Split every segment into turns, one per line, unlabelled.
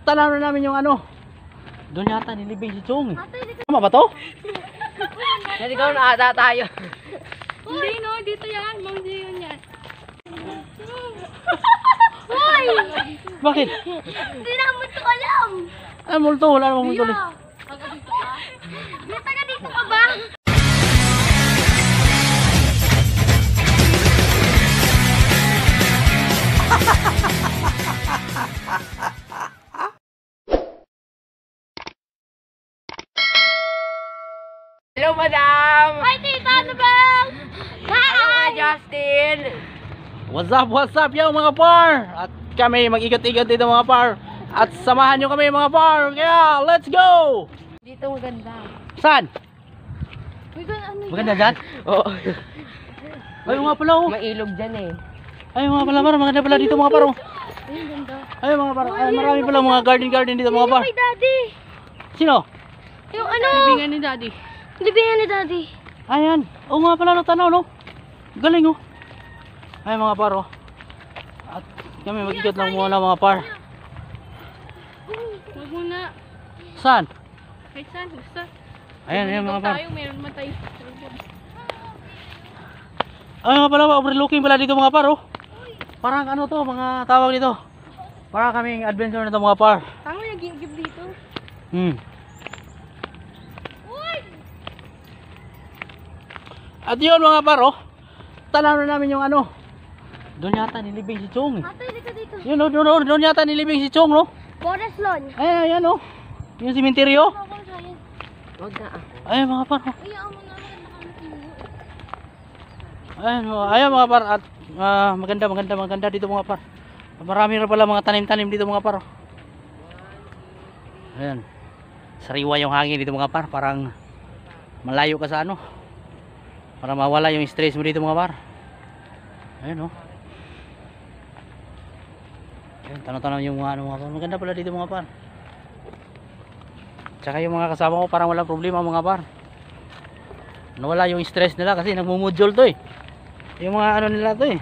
tanaw na namin yung ano. Doon yata nilibing si Chong. Tama ba to?
Hindi ko na ata tayo.
Hindi no, dito yan. Mang Dion yan. Hoy!
Bakit?
Hindi naman ito alam.
Ano multo? Wala namang multo.
Taga dito ka ba?
Hello, madam!
Hi, tita! Ano ba?
Hello, Justin!
What's up yo mga par? At kami mag-ikot-ikot dito mga par. At samahan nyo kami mga par. Kaya let's go!
Dito maganda.
Saan?
Uy, ano yan?
Maganda dyan?
Oo.
Ay mga pala oh.
May ilog dyan eh.
Ay mga pala par. Maganda pala dito mga par oh.
Ay, ang ganda.
Ay mga par. Ay, marami pala mga garden dito mga par.
Kay daddy.
Sino?
Yung ano?
Libingan ni daddy.
Libingan ni daddy.
Ayan. Oo nga pala no, tanaw no. Galing oh. Ay mga par oh. At kami mag-ikot lang muna mga par.
Huwag muna.
Saan?
Kahit saan, basta.
Ayan mga par.
Tayo, meron man tayo.
Ay mga pala, overlooking pala dito mga par oh. Parang ano to, mga tawag dito. Para kaming adventure na to mga par.
Tama yung give dito. Uy!
At yun mga par oh. Tanaw na namin yung ano. Doon yata nilibing si Chong.
Ate, dito dito.
Yun oh, doon yata nilibing si Chong no.
Forest lawn.
Ay, ayan oh. Yung simenteryo.
Huwag na ako.
Ay mga par oh.
Ay, amo na
Ayan mga par. At maganda dito mga par. Marami na pala mga tanim-tanim dito mga par. Ayan. Sariwa yung hangin dito mga par. Parang malayo ka sa ano. Para mawala yung stress mo dito mga par. Ayan oh. Ayan, tanong-tanong yung mga ano mga par. Maganda pala dito mga par. Tsaka yung mga kasama ko parang walang problema mga par. Nawala yung stress nila kasi nagmumudjol to eh. Yung mga ano nila to eh.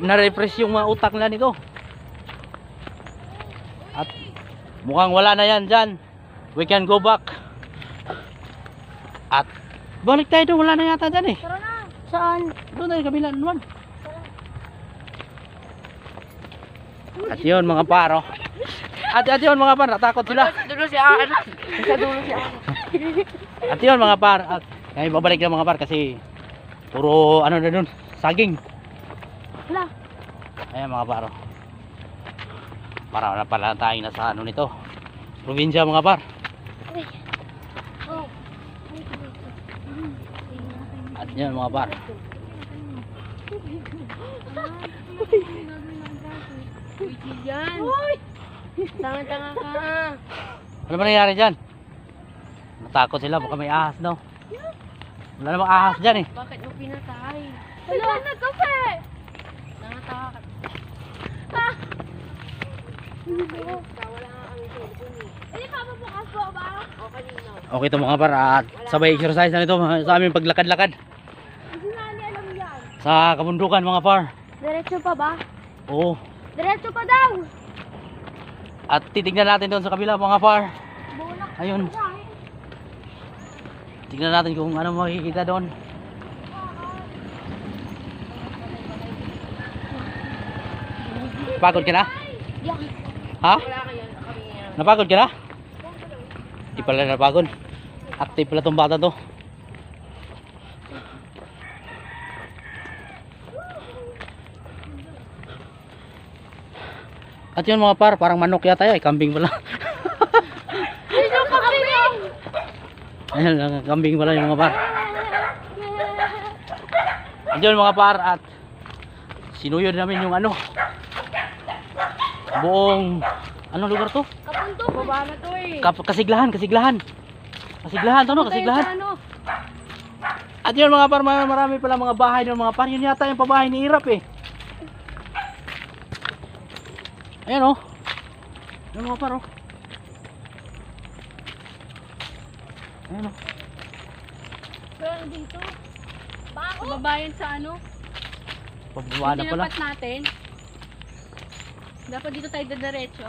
Na-refresh yung mga utak nila nito. At mukhang wala na yan dyan. We can go back. At balik tayo doon. Wala na yata dyan eh.
Tara na. Saan?
Doon tayo kabila naman. At yun mga paro. At yun mga par. Natakot sila.
Dulo si Aan. Sa dulo si Aan.
At yun mga par. At kami babalik na mga par kasi puro ano na doon. Saging.
Wala.
Ayan mga paro. Para na pala tayo nasa ano nito. Probinsya mga par.
Oh.
At yun mga par.
Uy, yan. Uy!
Tanga-tanga ka.
Ano ba nangyari dyan? Natakot sila. Baka may ahas daw. Wala namang ahas dyan eh.
Bakit mo pinatay?
Wala na kape!
Nangatakot.
Ah!
Wala nga kami cellphone eh.
Hindi pa bukas po ba?
O kanino?
Okay ito mga par. At sabay exercise na nito sa aming paglakad-lakad.
Hindi na alam yan.
Sa kabundukan mga par.
Diretso pa ba?
Oo.
Diretso pa daw!
At titignan natin doon sa kabila mga par.
Bulak.
Ayun. Tignan natin kung ano makikita doon. Napagod ka na?
Yan.
Ha?
Wala kayo. Kami yan.
Napagod ka na? Di pala napagod. Active pala tong bata to. At yun mga par, parang manok yata yun. Kambing pala.
Dito pa kami!
Ayan lang, kambing pala yung mga par. At yun mga par, at sinuyod namin yung ano. Buong, anong lugar to?
Kapunto.
Baba na to eh.
Kasiglahan. Kasiglahan to no, Kasiglahan.
Ano?
At yun mga par, marami pala mga bahay ng mga par. Yun yata yung pabahay ni Irap eh. Ayan oh. Ayan mga par oh. Ayan oh.
Pero dito. Bako?
Babayan sa ano?
Pababa na pala.
Tinapat natin. Dapat dito tayo dadiretso.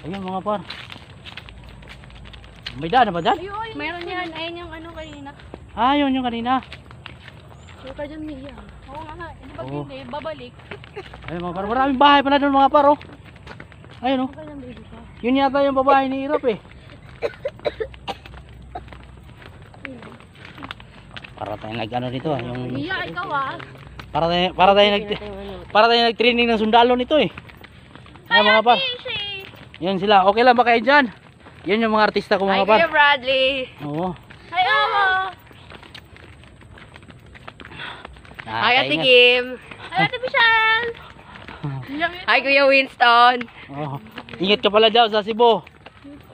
Ayun mga par. May daan na ba dyan?
Meron yan. Ayun yung ano kanina.
Ah, yun yung kanina.
Sure ka dyan, Mia. Oo nga. Hindi pag
Oo.
hindi, babalik.
Ayun mga par. Maraming bahay pala doon mga par oh. Ayun oh.
Okay lang, baby ko.
Yun yata yung babae ni Irap eh. Para tayo nag-ano nito ah. Yung,
Mia, ikaw ah.
para tayo nag-training ng sundalo nito eh. Ayun mga par. Yun sila. Okay lang ba kayo dyan? Yun yung mga artista ko
Hi,
mga par.
Kuya Bradley.
Oo.
Hi, Omo. Hi, Ate
Nakakaingat.
Kim. Hi, Ate Michelle. Hi, Kuya Winston.
Oo. Ingat ka pala dyan sa Cebu.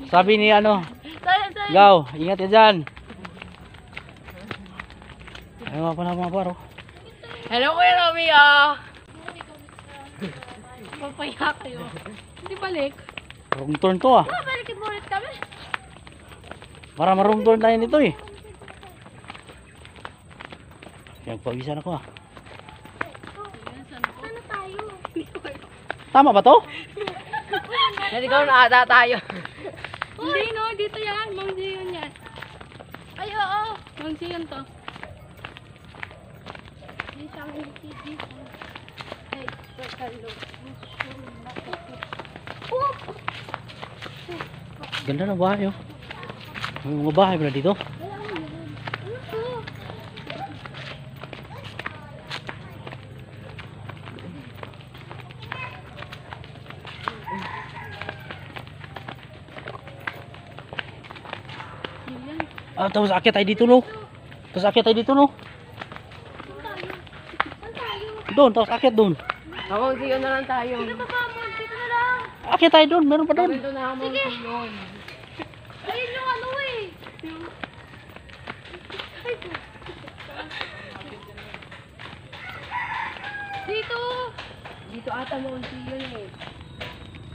Sabi ni ano,
Sorry.
Gaw, ingat ka dyan. Ayun nga pala mga par oh.
Hello, Kuya Romeo. Papayak kayo. Hindi balik.
Wrong turn to ah.
Balikin mo ulit kami.
Para marong turn tayo nito eh. Nagpawisan ako ah.
Ano tayo?
Tama ba to?
Naligaw na ata tayo. Hindi no, dito yan. Mang Zion yan. Ay, oo. Mang Zion to.
Ganda ng bahay oh. May mga bahay pala dito. Ah, tapos akyat tayo dito no. Tapos akyat tayo dito no. Doon, tapos akyat doon.
Mang Zion na lang tayo.
Dito na lang.
Akyat tayo doon, meron pa doon.
Dito na Mang Zion.
Ayun yung ano eh.
Dito. Dito ata Mang Zion eh.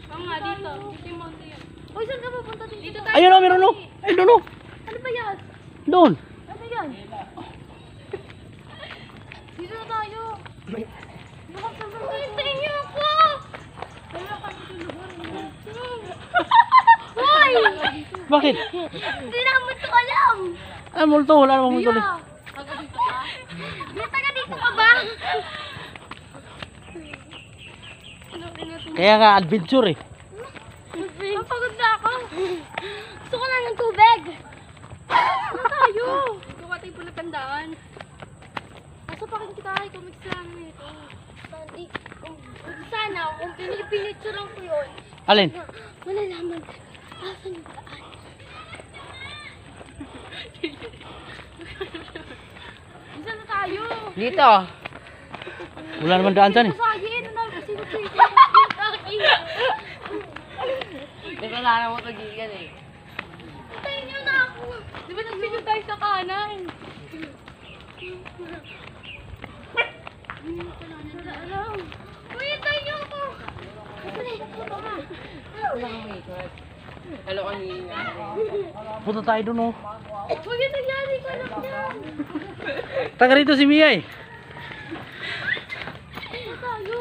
Oo nga, dito. Dito yung Mang Zion.
Uy, saan ka pupunta dito?
Dito tayo.
Ayun oh, meron oh. Ayun doon oh.
Ano ba yan?
Doon.
Ano yan? Dito na tayo. Hintayin niyo ako! Hoy!
Bakit?
Hindi naman ito alam!
Ah, multo, wala namang multo.
Dito ka dito ka ba?
Kaya nga adventure eh.
Mapagod na ako. Gusto ko na ng tubig. Ano tayo?
Gawa tayo pula tandaan.
Nasa pakikitahay ko, mix lang nito. Sana, kung pinipinicturean ko yun,
Alin?
malalaman ka. Asan yung daan? Saan na tayo?
Dito.
Wala naman daan dyan eh.
Masagin, ano na kasi
Dito na mo kagigan eh.
Hintayin niyo na ako.
Di ba nagsigil tayo sa kanan?
Wala alam. Uy, hintayin niyo ako.
Hello kanina.
Punta tayo doon oh.
Huwag yung nangyari ko lang yan.
Taga rito si Mia eh.
Ano tayo?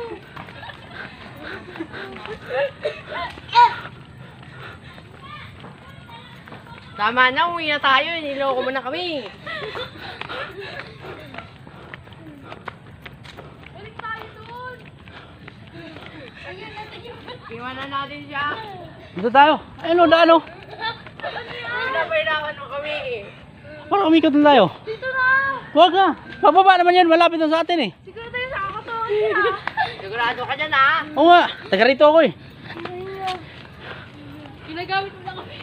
Tama na, uwi na tayo. Niloko mo na kami.
Balik tayo doon.
Iwanan natin siya.
Dito tayo. Ayun oh, daan oh.
Pinapahirapan mo kami eh.
Parang umikot na tayo.
Dito na.
Huwag na. Pababa naman yan. Malapit na sa atin eh.
Siguro tayo sa kakatuon nila.
Sigurado ka dyan ha.
Oo nga. Taga rito ako eh.
Ginagamit mo na kami.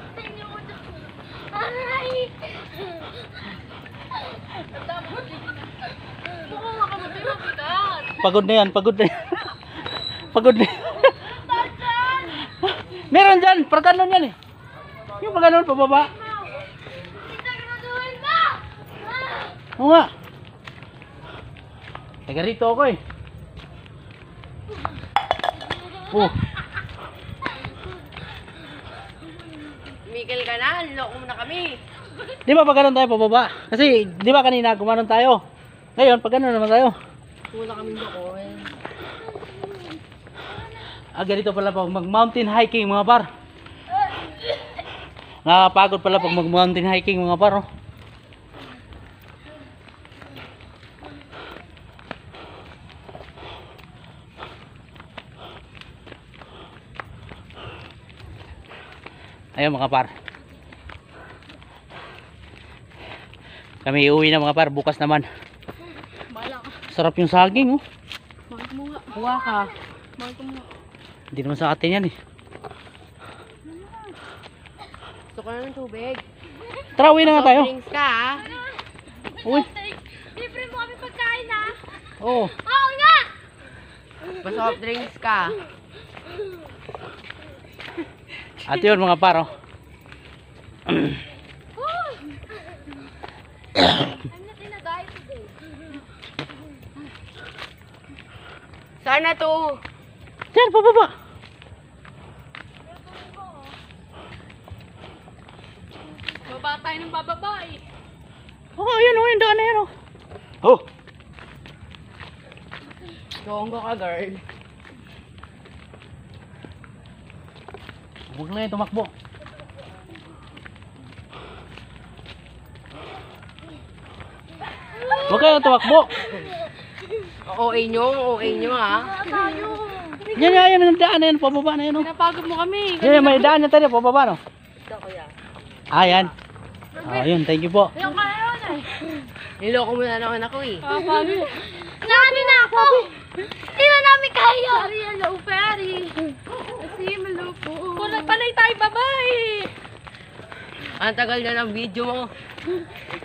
Hintayin niyo ako dyan. Ay!
Baka makamatay mo bigat.
Pagod na yan. Pagod na yan. Pagod na yan. Meron dyan. Paraganon yan eh. Yung paganon pababa.
Siguraduhin mo!
Oo nga. Taga rito ako eh. Oh.
Mikil ka na, niloko mo na kami.
Di ba pag ganun tayo pababa? Kasi di ba kanina gumanon tayo? Ngayon pag ganun naman tayo.
Wala kami loko eh.
Ganito pala pag mag mountain hiking mga par. Nakakapagod pala pag mag mountain hiking mga par. Oh. Ayun mga par. Kami iuwi na mga par. Bukas naman.
Bala ka.
Sarap yung saging oh.
Mahal mo nga.
Kuha ka.
Mahal ko nga.
Hindi naman sa atin yan eh.
Gusto ko na ng tubig.
Tara, uwi na nga tayo.
Soft drinks ka, ha?
Uy.
Libre mo kami pagkain, ha?
Oo.
Oo nga! Soft drinks ka.
At yun mga par oh.
I'm not in a diet today. Sana to.
Diyan, pababa.
Baba tayo ng bababa eh.
Oh, ayun oh, yung daan na yan oh. Oh.
Gongo ka, girl.
Huwag na yan tumakbo. Huwag kayong tumakbo.
OA nyo, ha?
Yan, yan, yan, daan na yan, pababa na yan oh.
Pinapagod mo kami.
Yan, may daan na tayo, pababa no.
Ito, kuya.
Yan. Ayun, thank you po.
Yung kaya yun eh.
Niloko mo na naman ako, eh.
Papagod.
Naano na ako! Hindi na namin kaya!
Sorry, hello, Ferry. Kasi malupo. Kulay panay tayo, bye-bye.
Ang tagal na ng video mo.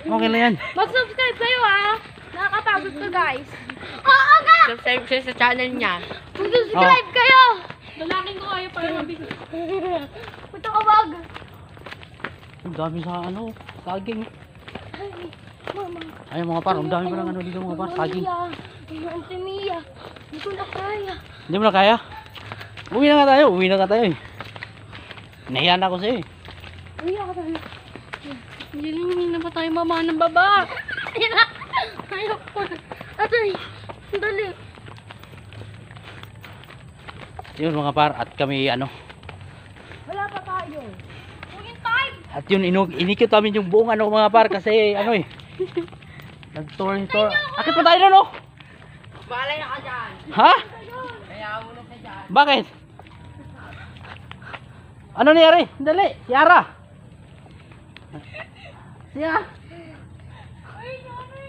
Okay lang yan.
Mag-subscribe kayo ah. Nakakapagod to guys.
Oo nga! Subscribe siya sa channel niya.
Mag-subscribe kayo. Dalaking ko kayo para mabilis.
Punta ka wag!
Ang dami sa ano, saging.
Mama.
Ayun mga par, ang dami pa ng ano dito mga par, saging.
Auntie Mia. Hindi ko na kaya.
Hindi mo na kaya? Uwi na nga tayo eh. Nahiyan ako sa'yo eh.
Uy, ako na.
Hindi na pa tayo mama ng baba.
Ayok ko na. Atoy, dali.
Yun mga par, at kami ano.
Wala pa tayo. Uyin time!
At yun, inikot namin yung buong ano mga par kasi ano eh. Nag-tour. Akit pa tayo doon oh.
Balay na ka dyan.
Ha?
Kaya mo na ka dyan.
Bakit? Ano nangyari? Dali, Yara. Siya.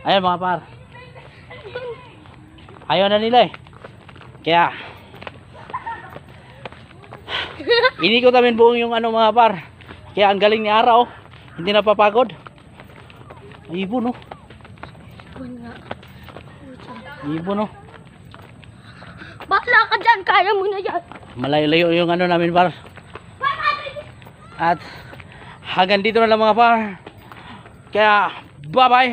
Ayan mga par. Ayaw na nila eh. Kaya inikot namin buong yung ano mga par. Kaya ang galing ni Ara oh. Hindi napapagod. Ay, ibon oh. Ibon oh.
Bakla ka dyan, kaya mo na yan.
Malayo-layo yung ano namin par. At hanggang dito na lang mga par. Kaya bye bye.